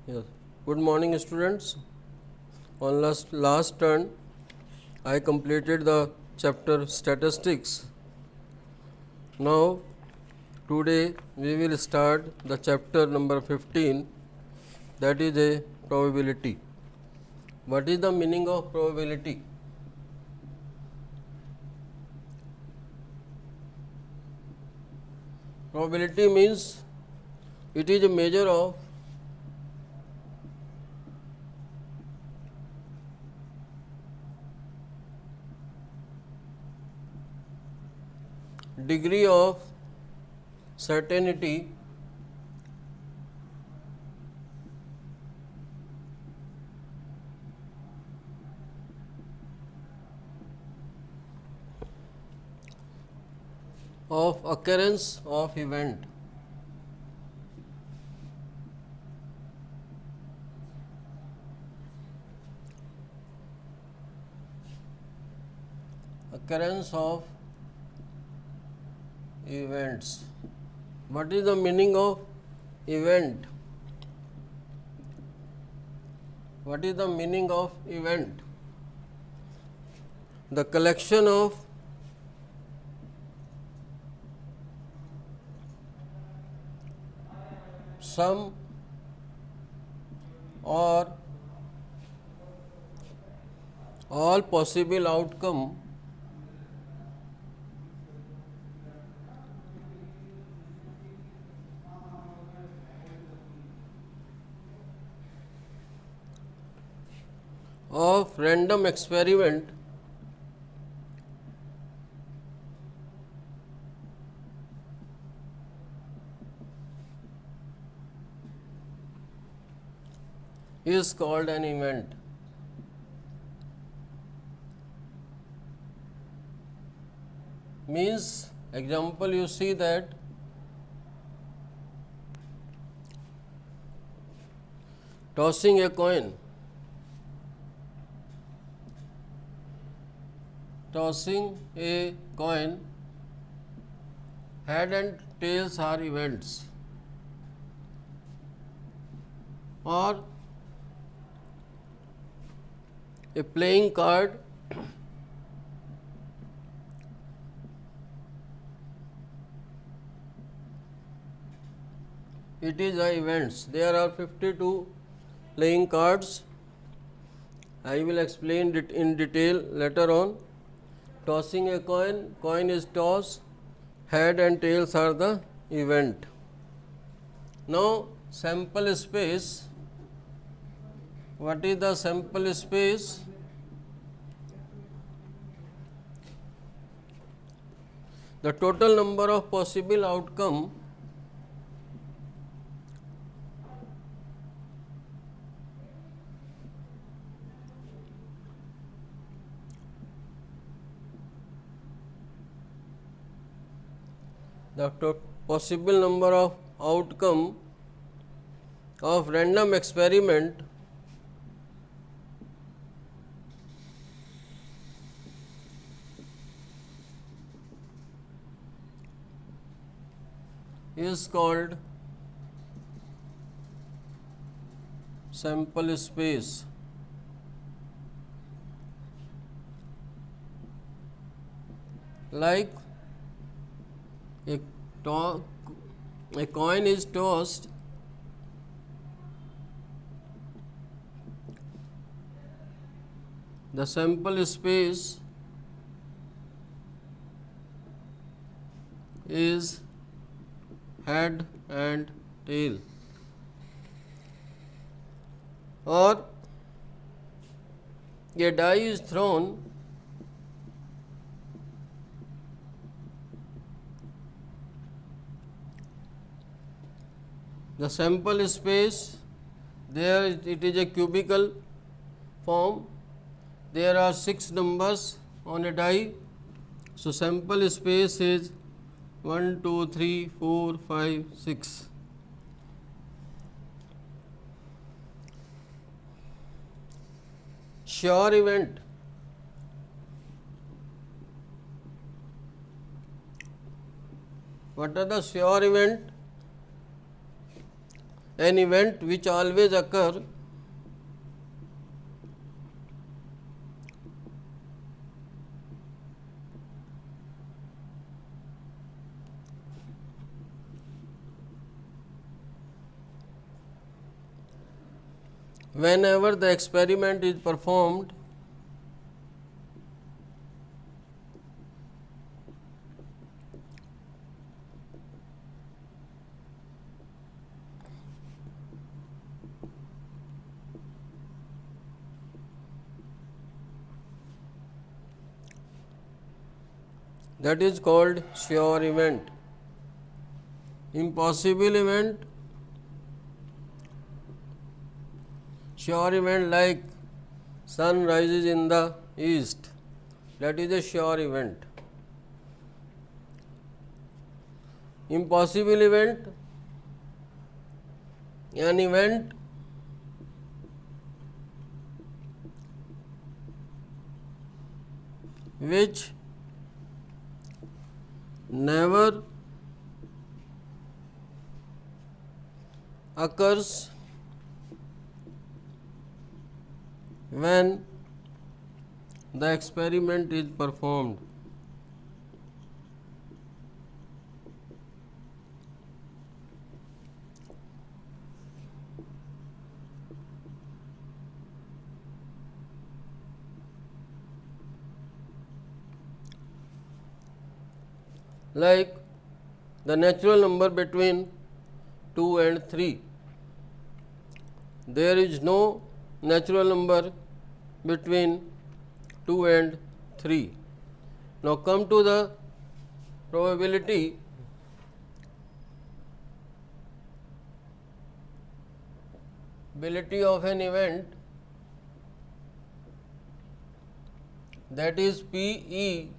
Yes. Good morning, students. On last turn, I completed the chapter statistics. Now, today we will start the chapter number 15, that is a probability. What is the meaning of probability? Probability means it is a measure of degree of certainty of occurrence of event. Occurrence of events. What is the meaning of event? What is the meaning of event? The collection of some or all possible outcome of random experiment is called an event. Means, example, you see that tossing a coin. Tossing a coin, head and tails are events. Or a playing card, it is a events. There are 52 playing cards. I will explain it in detail later on. Tossing a coin, coin is tossed, head and tails are the event. Now, sample space. What is the sample space? The total number of possible outcome possible number of outcome of random experiment is called sample space. Like a, a coin is tossed, the sample space is head and tail. Or a die is thrown, the sample space, there it is a cubical form, there are 6 numbers on a die. So, sample space is 1, 2, 3, 4, 5, 6. Sure event. What are the sure event? an event which always occur whenever the experiment is performed that is called sure event. Impossible event, sure event like sun rises in the east, that is a sure event. Impossible event, an event which never occurs when the experiment is performed. Like the natural number between 2 and 3. There is no natural number between 2 and 3. Now come to the probability. Probability of an event, that is Pe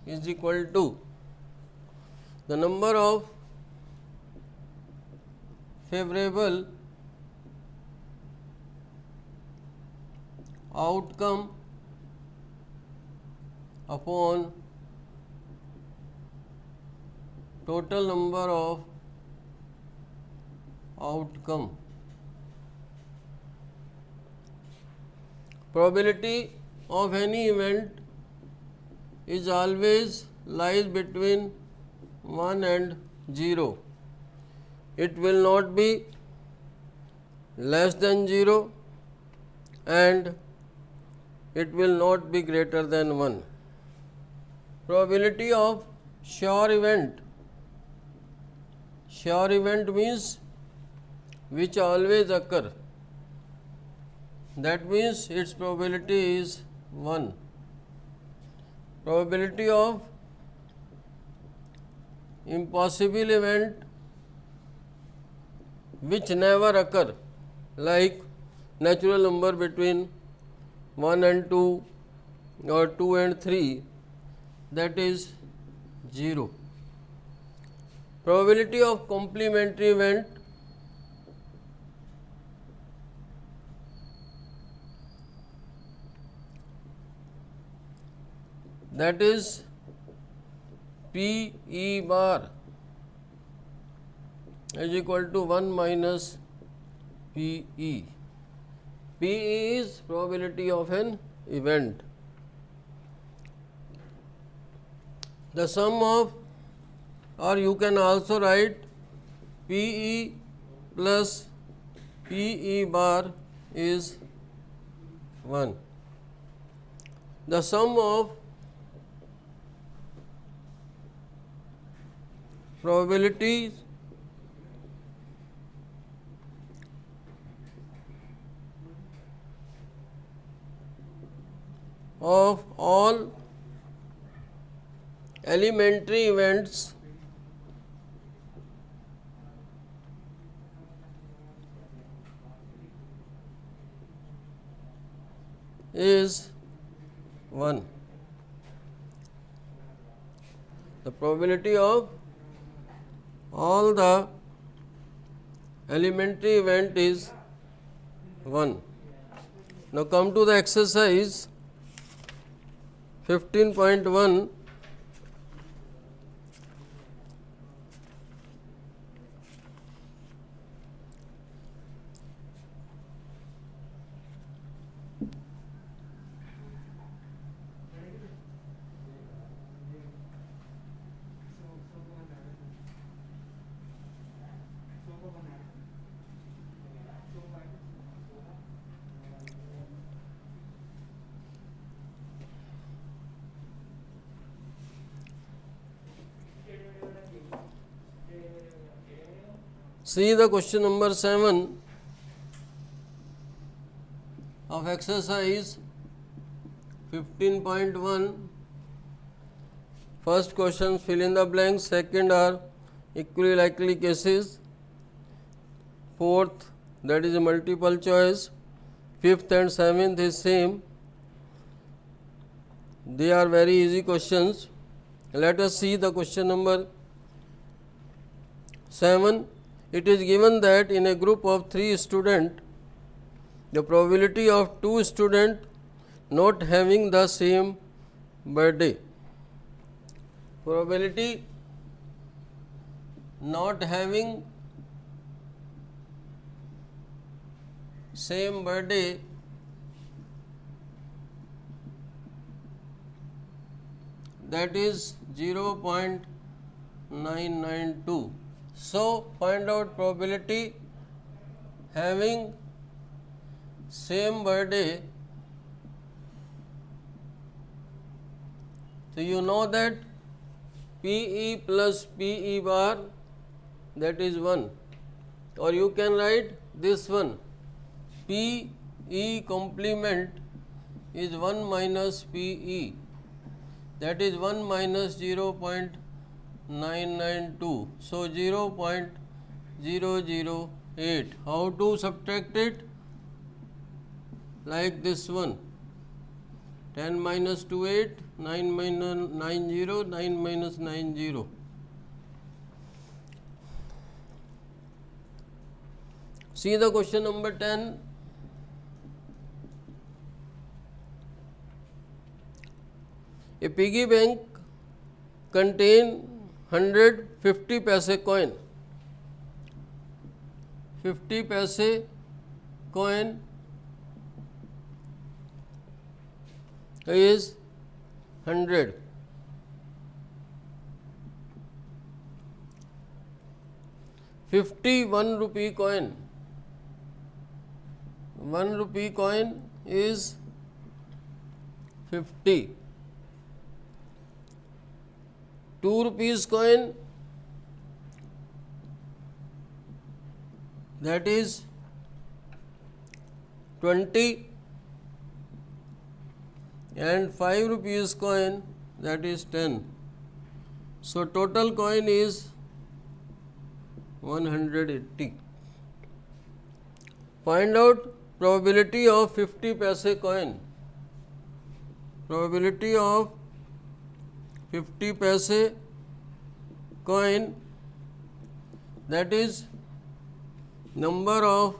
is equal to the number of favorable outcome upon total number of outcome. Probability of any event is always lies between 1 and 0. It will not be less than 0 and it will not be greater than 1. Probability of sure event. Sure event means which always occur. That means its probability is 1. Probability of impossible event which never occur, like natural number between 1 and 2 or 2 and 3, that is 0. Probability of complementary event, that is P E bar is equal to 1 minus P E. P E is probability of an event. The sum of, or you can also write P E plus P E bar is 1. The sum of probabilities of all elementary events is 1. The probability of all the elementary event is 1. Now come to the exercise 15.1. See the question number 7 of exercise 15.1. First question, fill in the blanks. Second are equally likely cases. Fourth, that is a multiple choice. Fifth and seventh is same. They are very easy questions. Let us see the question number 7. It is given that in a group of 3 students, the probability of 2 students not having the same birthday. Probability not having same birthday that is 0.992. So, find out probability having same birthday. So, you know that PE plus PE bar, that is 1, or you can write this one, PE complement is 1 minus PE, that is 1 minus 0.992. So, 0.008. How to subtract it? Like this one, 10 minus 2, 8, 9 minus 90, 9 minus 90. See the question number 10. A piggy bank contain 150 paise coin. 50 paise coin is 100. 51 rupee coin. 1 rupee coin is 50. 2 rupees coin, that is 20, and 5 rupees coin, that is 10. So, total coin is 180. Find out probability of 50 paise coin. Probability of 50 paise coin, that is number of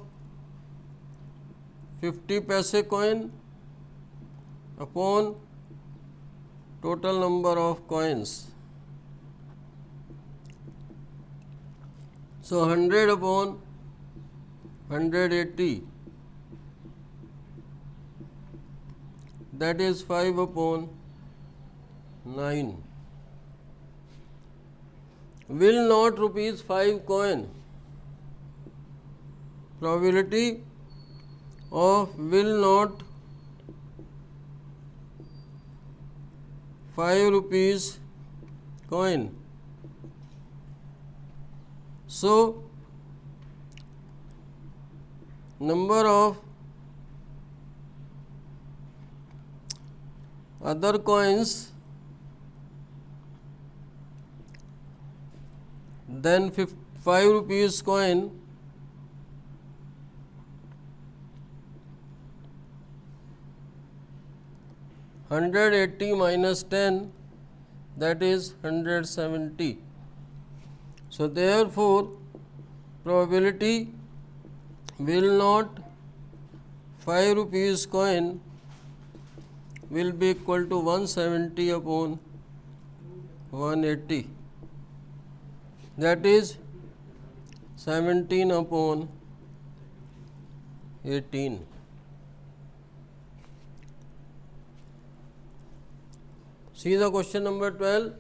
50 paise coin upon total number of coins. So, 100 upon 180, that is 5 upon 9. Will not rupees 5 coin. Probability of will not 5 rupees coin. So, number of other coins then 5 rupees coin, (180 minus 10), that is 170. So, therefore, probability will not 5 rupees coin will be equal to 170 upon 180, that is 17 upon 18. See the question number 12.